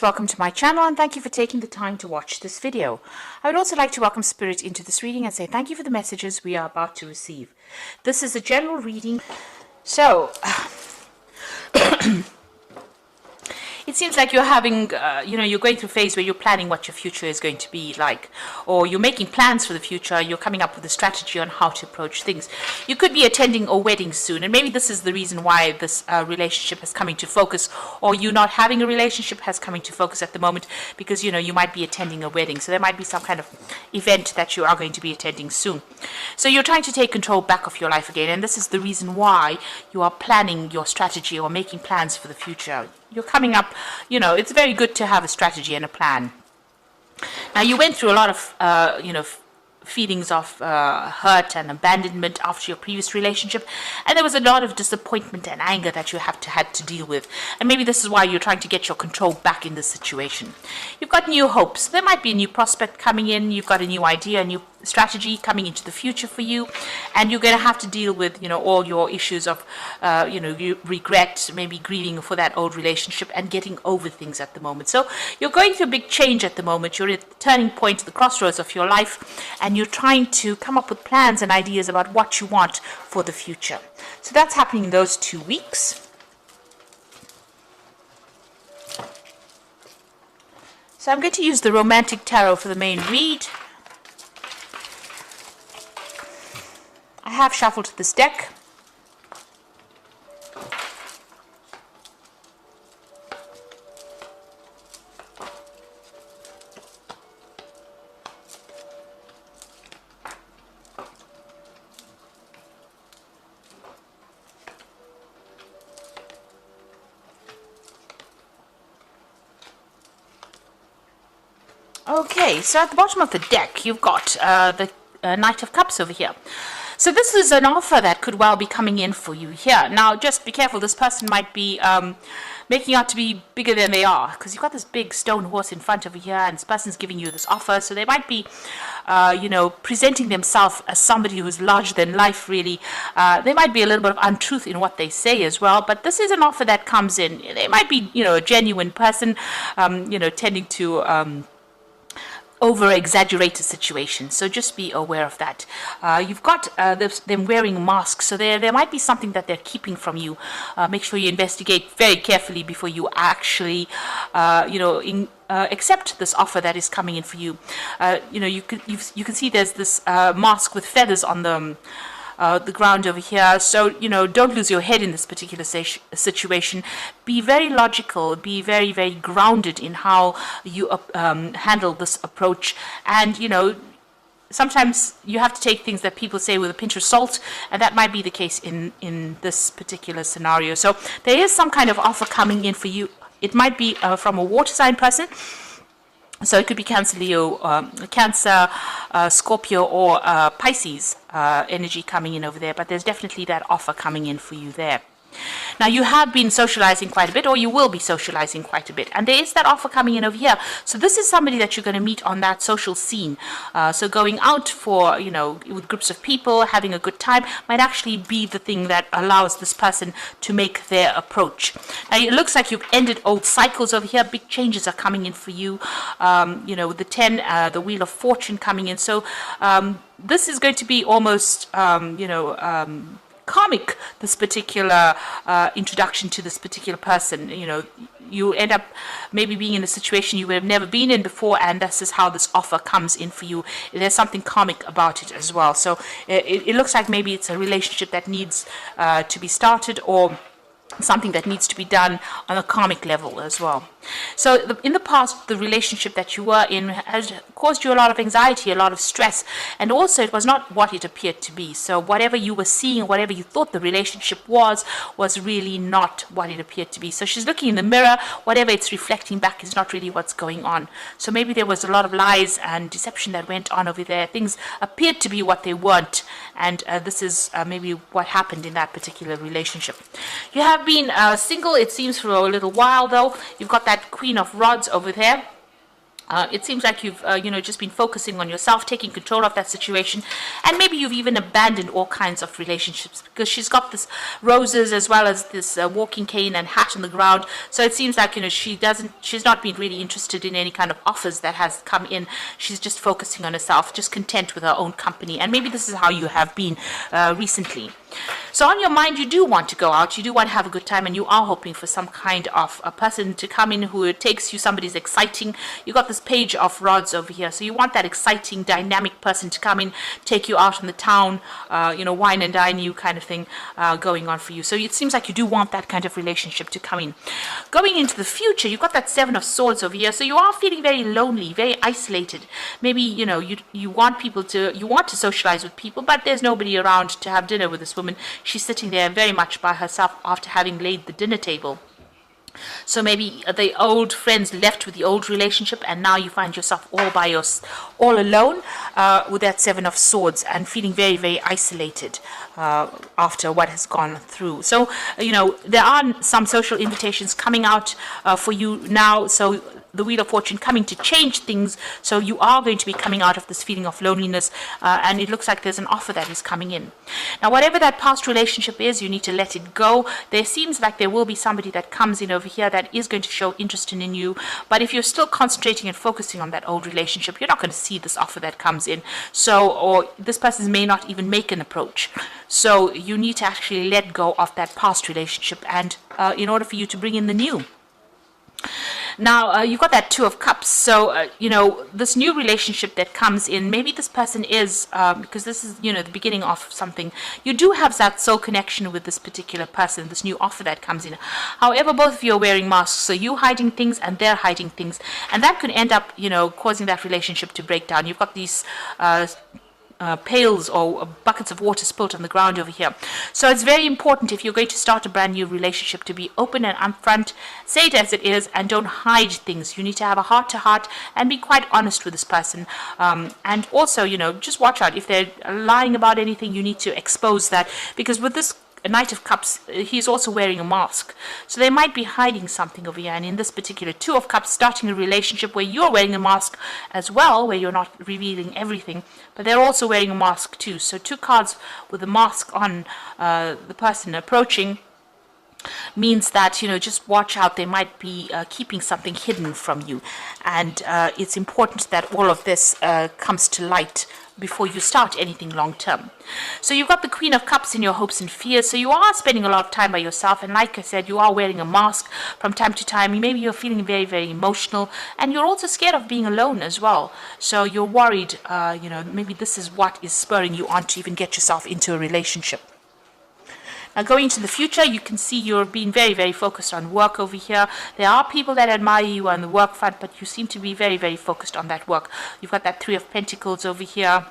Welcome to my channel and thank you for taking the time to watch this video. I would also like to welcome Spirit into this reading and say thank you for the messages we are about to receive. This is a general reading, so it seems like you're having, you're going through a phase where you're planning what your future is going to be like, or you're making plans for the future. You're coming up with a strategy on how to approach things. You could be attending a wedding soon, and maybe this is the reason why this relationship has come into focus, or you not having a relationship has come into focus at the moment, because, you might be attending a wedding. So there might be some kind of event that you are going to be attending soon. So you're trying to take control back of your life again, and this is the reason why you are planning your strategy or making plans for the future. You're coming up, it's very good to have a strategy and a plan. Now, you went through a lot of, feelings of hurt and abandonment after your previous relationship, and there was a lot of disappointment and anger that you had to deal with, and maybe this is why you're trying to get your control back in this situation. You've got new hopes. There might be a new prospect coming in. You've got a new idea, a new strategy coming into the future for you, and you're going to have to deal with all your issues of regret, maybe grieving for that old relationship and getting over things at the moment. So you're going through a big change at the moment. You're at the turning point, the crossroads of your life, and you're trying to come up with plans and ideas about what you want for the future. So that's happening in those 2 weeks. So I'm going to use the Romantic Tarot for the main read. I have shuffled this deck. Okay, so at the bottom of the deck, you've got the Knight of Cups over here. So this is an offer that could well be coming in for you here. Now, just be careful. This person might be making out to be bigger than they are, because you've got this big stone horse in front over here, and this person's giving you this offer. So they might be, presenting themselves as somebody who's larger than life, really. There might be a little bit of untruth in what they say as well, but this is an offer that comes in. They might be, a genuine person, tending to over-exaggerated situation, so just be aware of that. You've got them wearing masks, so there might be something that they're keeping from you. Make sure you investigate very carefully before you actually, accept this offer that is coming in for you. You can see there's this mask with feathers on them. The ground over here. So, don't lose your head in this particular situation. Be very logical, be very, very grounded in how you handle this approach. And, sometimes you have to take things that people say with a pinch of salt, and that might be the case in this particular scenario. So there is some kind of offer coming in for you. It might be from a water sign person. So it could be Cancer, Leo, Cancer, Scorpio, or Pisces energy coming in over there. But there's definitely that offer coming in for you there. Now, you have been socializing quite a bit, or you will be socializing quite a bit, and there is that offer coming in over here. So this is somebody that you're going to meet on that social scene. So going out for, with groups of people, having a good time, might actually be the thing that allows this person to make their approach. Now, it looks like you've ended old cycles over here. Big changes are coming in for you. With the 10, the Wheel of Fortune coming in. So this is going to be almost, karmic, this particular introduction to this particular person. You end up maybe being in a situation you have never been in before, and this is how this offer comes in for you. There's something karmic about it as well. So it looks like maybe it's a relationship that needs to be started, or something that needs to be done on a karmic level as well. So in the past, the relationship that you were in has caused you a lot of anxiety, a lot of stress, and also it was not what it appeared to be. So whatever you were seeing, whatever you thought the relationship was really not what it appeared to be. So she's looking in the mirror. Whatever it's reflecting back is not really what's going on. So maybe there was a lot of lies and deception that went on over there. Things appeared to be what they weren't, and this is maybe what happened in that particular relationship. You have been single, it seems, for a little while, though. You've got that Queen of Rods over there. It seems like you've, just been focusing on yourself, taking control of that situation, and maybe you've even abandoned all kinds of relationships because she's got this roses as well as this walking cane and hat on the ground. So it seems like she's not been really interested in any kind of offers that has come in. She's just focusing on herself, just content with her own company, and maybe this is how you have been recently. So on your mind, you do want to go out, you do want to have a good time, and you are hoping for some kind of a person to come in who takes you, somebody's exciting. You got this page of rods over here, so you want that exciting, dynamic person to come in, take you out in the town, wine and dine you kind of thing going on for you. So it seems like you do want that kind of relationship to come in. Going into the future, you've got that Seven of Swords over here, so you are feeling very lonely, very isolated. Maybe, you want to socialize with people, but there's nobody around to have dinner with this woman. She's sitting there very much by herself after having laid the dinner table. So maybe the old friends left with the old relationship, and now you find yourself all alone with that Seven of Swords and feeling very, very isolated after what has gone through. So, there are some social invitations coming out for you now. So the Wheel of Fortune coming to change things. So you are going to be coming out of this feeling of loneliness, and it looks like there's an offer that is coming in. Now, whatever that past relationship is, you need to let it go. There seems like there will be somebody that comes in over here that is going to show interest in you, but if you're still concentrating and focusing on that old relationship, you're not going to see this offer that comes in. So, or this person may not even make an approach. So you need to actually let go of that past relationship, and in order for you to bring in the new. Now, you've got that Two of Cups. So, this new relationship that comes in, maybe this person is, because this is, the beginning of something. You do have that soul connection with this particular person, this new offer that comes in. However, both of you are wearing masks. So you hiding things and they're hiding things. And that could end up, causing that relationship to break down. You've got these pails or buckets of water spilled on the ground over here. So it's very important, if you're going to start a brand new relationship, to be open and upfront, say it as it is, and don't hide things. You need to have a heart-to-heart and be quite honest with this person. And also, just watch out. If they're lying about anything, you need to expose that, because with this Knight of Cups, he's also wearing a mask. So they might be hiding something over here. And in this particular Two of Cups, starting a relationship where you're wearing a mask as well, where you're not revealing everything, but they're also wearing a mask too. So two cards with a mask on the person approaching means that, just watch out. They might be keeping something hidden from you. And it's important that all of this comes to light before you start anything long term. So you've got the Queen of Cups in your hopes and fears. So you are spending a lot of time by yourself, and like I said, you are wearing a mask from time to time. Maybe you're feeling very, very emotional, and you're also scared of being alone as well. So you're worried, maybe this is what is spurring you on to even get yourself into a relationship. Now, going into the future, you can see you're being very, very focused on work over here. There are people that admire you on the work front, but you seem to be very, very focused on that work. You've got that Three of Pentacles over here,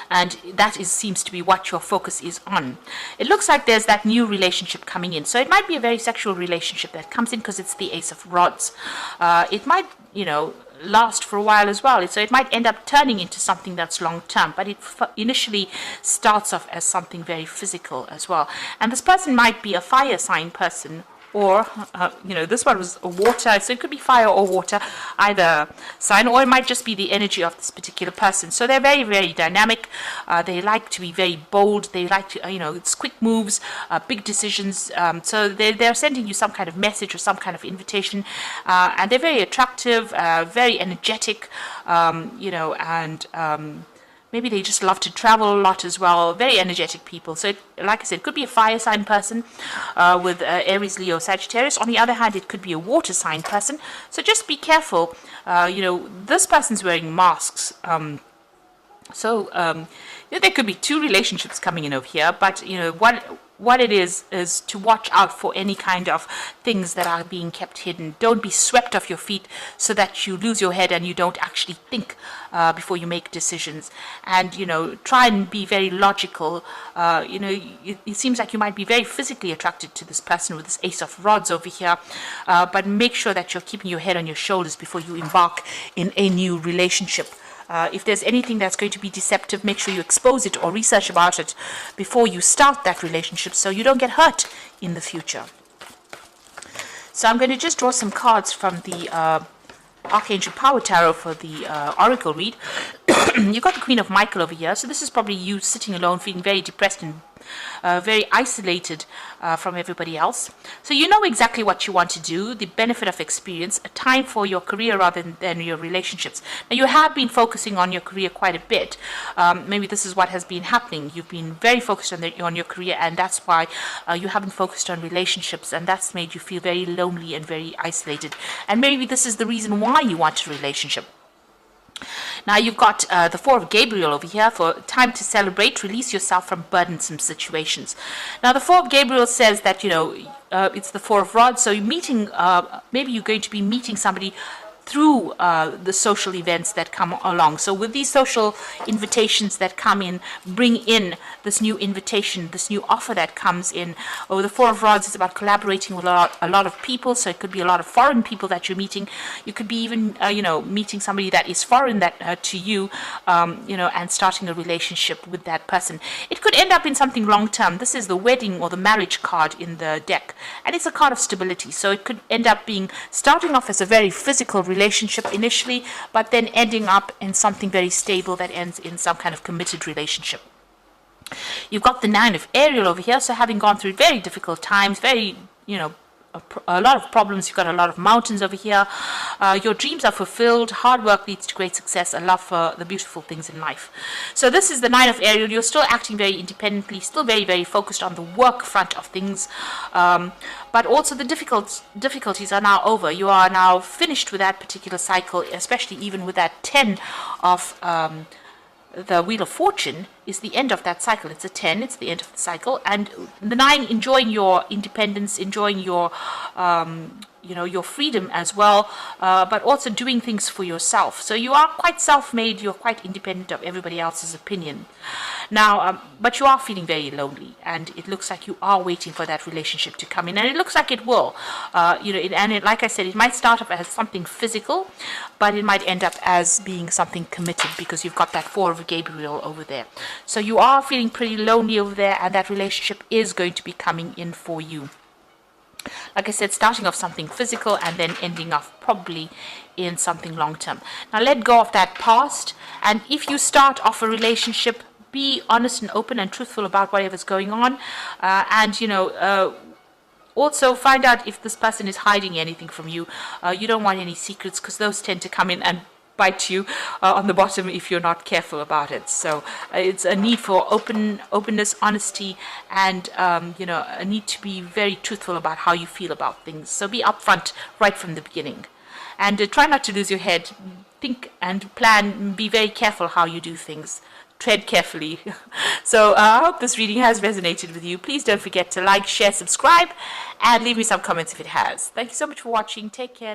and that seems to be what your focus is on. It looks like there's that new relationship coming in. So it might be a very sexual relationship that comes in because it's the Ace of Rods. It might, last for a while as well. So it might end up turning into something that's long term, but it initially starts off as something very physical as well. And this person might be a fire sign person, or this one was a water, so it could be fire or water, either sign, or it might just be the energy of this particular person. So they're very, very dynamic. They like to be very bold. They like to, it's quick moves, big decisions. So they're sending you some kind of message or some kind of invitation, and they're very attractive, very energetic, and maybe they just love to travel a lot as well. Very energetic people. So, like I said, it could be a fire sign person with Aries, Leo, Sagittarius. On the other hand, it could be a water sign person. So just be careful. This person's wearing masks. There could be two relationships coming in over here. But, what it is to watch out for any kind of things that are being kept hidden. Don't be swept off your feet so that you lose your head and you don't actually think before you make decisions. And, try and be very logical. It seems like you might be very physically attracted to this person with this Ace of Rods over here. But make sure that you're keeping your head on your shoulders before you embark in a new relationship. If there's anything that's going to be deceptive, make sure you expose it or research about it before you start that relationship so you don't get hurt in the future. So I'm going to just draw some cards from the Archangel Power Tarot for the Oracle read. You've got the Queen of Michael over here. So this is probably you sitting alone, feeling very depressed and very isolated from everybody else. So you know exactly what you want to do, the benefit of experience, a time for your career rather than your relationships. Now you have been focusing on your career quite a bit. Maybe this is what has been happening. You've been very focused on your career, and that's why you haven't focused on relationships, and that's made you feel very lonely and very isolated. And maybe this is the reason why you want a relationship. Now you've got the Four of Gabriel over here for time to celebrate, release yourself from burdensome situations. Now the Four of Gabriel says that, it's the Four of Rods, so you're meeting, maybe you're going to be meeting somebody through the social events that come along. So with these social invitations that come in, bring in this new invitation, this new offer that comes in. Or the Four of Rods is about collaborating with a lot of people. So it could be a lot of foreign people that you're meeting. You could be even, meeting somebody that is foreign to you, and starting a relationship with that person. It could end up in something long term. This is the wedding or the marriage card in the deck, and it's a card of stability. So it could end up being starting off as a very physical relationship initially, but then ending up in something very stable that ends in some kind of committed relationship. You've got the Nine of Ariel over here, so having gone through very difficult times, very, a lot of problems, you've got a lot of mountains over here. Your dreams are fulfilled, hard work leads to great success, a love for the beautiful things in life. So this is the Nine of Ariel. You're still acting very independently, still very, very focused on the work front of things, but also the difficulties are now over. You are now finished with that particular cycle, especially even with that 10 of the Wheel of Fortune is the end of that cycle. It's a 10, it's the end of the cycle. And the 9, enjoying your independence, enjoying your, your freedom as well, but also doing things for yourself. So you are quite self-made, you're quite independent of everybody else's opinion. Now, but you are feeling very lonely, and it looks like you are waiting for that relationship to come in, and it looks like it will. Like I said, it might start off as something physical, but it might end up as being something committed, because you've got that Four of Gabriel over there. So you are feeling pretty lonely over there, and that relationship is going to be coming in for you. Like I said, starting off something physical and then ending off probably in something long term. Now let go of that past, and if you start off a relationship, be honest and open and truthful about whatever's going on, also find out if this person is hiding anything from you. You don't want any secrets, because those tend to come in and bite you on the bottom if you're not careful about it. So it's a need for openness, honesty, and a need to be very truthful about how you feel about things. So be upfront right from the beginning, and try not to lose your head. Think and plan. Be very careful how you do things. Tread carefully. So I hope this reading has resonated with you. Please don't forget to like, share, subscribe, and leave me some comments if it has. Thank you so much for watching. Take care.